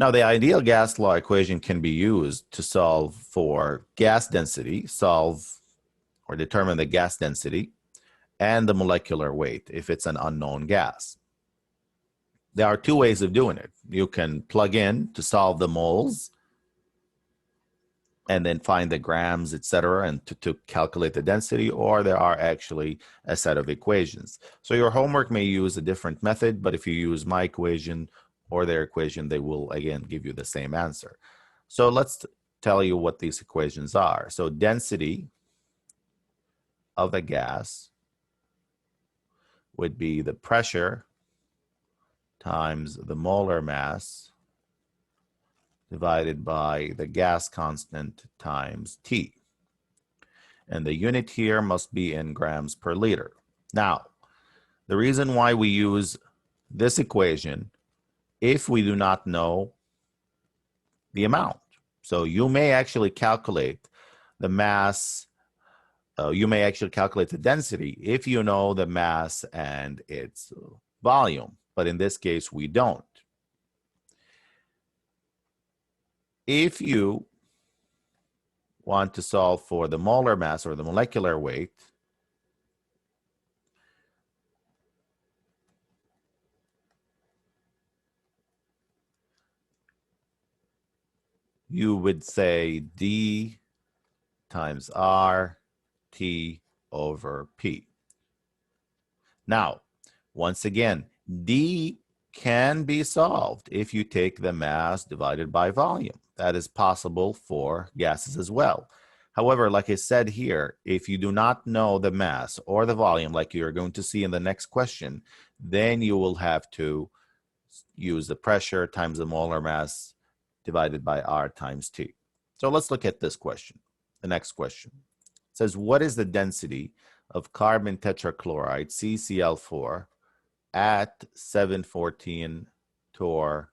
Now, the ideal gas law equation can be used to solve for gas density, solve or determine the gas density and the molecular weight if it's an unknown gas. There are two ways of doing it. You can plug in to solve the moles and then find the grams, etc., and to calculate the density, or there are actually a set of equations. So your homework may use a different method, but if you use my equation or their equation, they will, again, give you the same answer. So let's tell you what these equations are. So density of a gas would be the pressure times the molar mass divided by the gas constant times T. And the unit here must be in grams per liter. Now, the reason why we use this equation, if we do not know the amount. So you may actually calculate the mass, you may actually calculate the density if you know the mass and its volume, but in this case, we don't. If you want to solve for the molar mass or the molecular weight, you would say D times R T over P. Now, once again, D can be solved if you take the mass divided by volume. That is possible for gases as well. However, like I said here, if you do not know the mass or the volume, like you're going to see in the next question, then you will have to use the pressure times the molar mass divided by R times T. So let's look at this question. The next question. It says, what is the density of carbon tetrachloride, CCl4, at 714 torr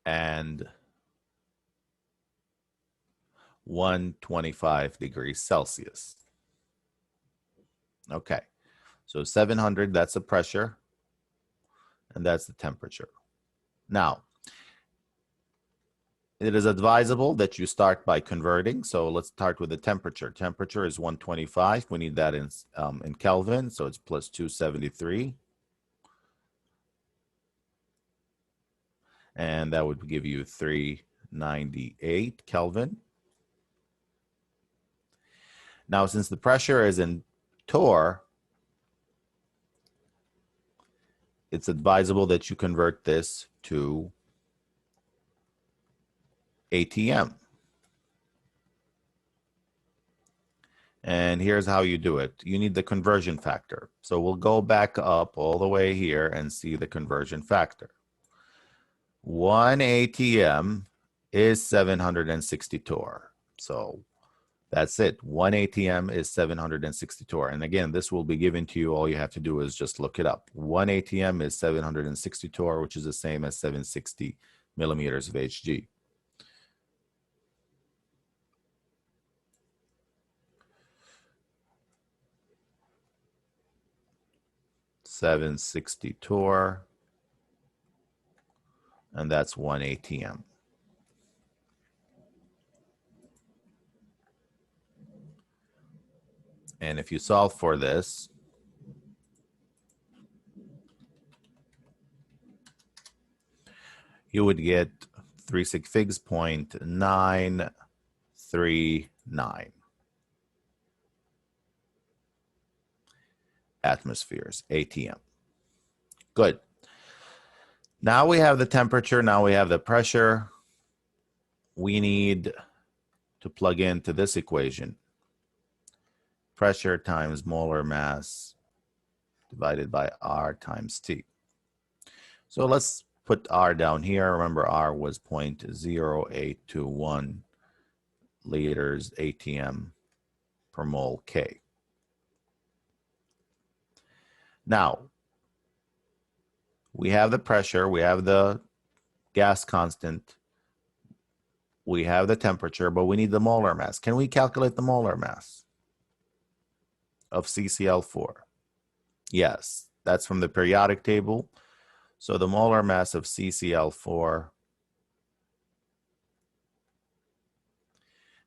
and 125 degrees Celsius? Okay, so 700, that's the pressure, and that's the temperature. Now, it is advisable that you start by converting. So let's start with the temperature. Temperature is 125. We need that in Kelvin, so it's plus 273. And that would give you 398 Kelvin. Now, since the pressure is in torr, it's advisable that you convert this to ATM. And here's how you do it. You need the conversion factor. So we'll go back up all the way here and see the conversion factor. 1 ATM is 760 torr. So that's it. 1 ATM is 760 torr. And again, this will be given to you. All you have to do is just look it up. 1 ATM is 760 torr, which is the same as 760 millimeters of Hg. .760 torr, and that's 1 ATM. And if you solve for this, you would get 3 sig figs 0.939 atmospheres, ATM. Good. Now we have the temperature, now we have the pressure. We need to plug into this equation. Pressure times molar mass divided by R times T. So let's put R down here. Remember, R was 0.0821 liters ATM per mole K. Now, we have the pressure, we have the gas constant, we have the temperature, but we need the molar mass. Can we calculate the molar mass of CCl4? Yes. That's from the periodic table. So the molar mass of CCl4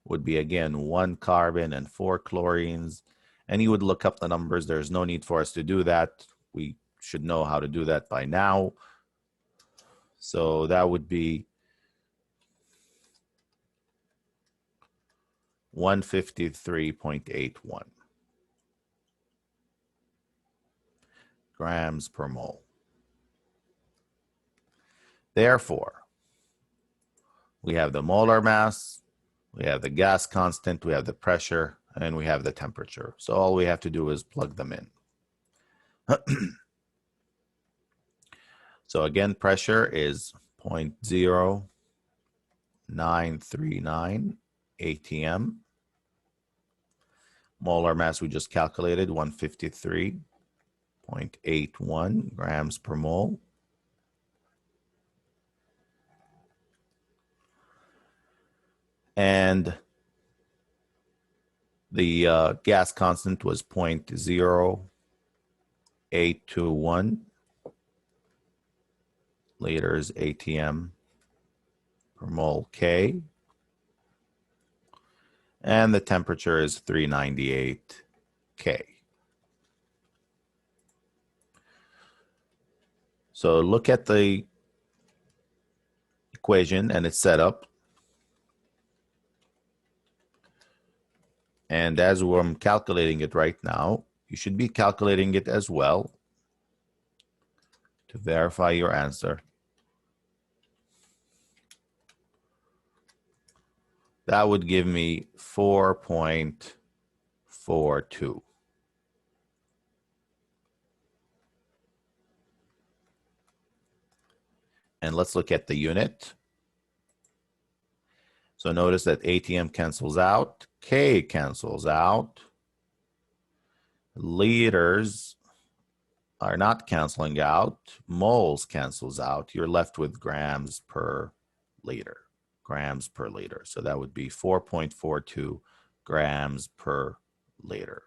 would be, again, 1 carbon and 4 chlorines. And you would look up the numbers. There's no need for us to do that. We should know how to do that by now. So that would be 153.81 grams per mole. Therefore, we have the molar mass, we have the gas constant, we have the pressure, and we have the temperature. So all we have to do is plug them in. So again, pressure is 0.0939 atm. Molar mass we just calculated, 153.81 grams per mole. And the gas constant was 0.0821 liters atm per mole K. And the temperature is 398 K. So look at the equation and its setup. And as I'm calculating it right now, you should be calculating it as well to verify your answer. That would give me 4.42. And let's look at the unit. So notice that ATM cancels out, K cancels out. Liters are not canceling out, moles cancels out. You're left with grams per liter. So that would be 4.42 grams per liter.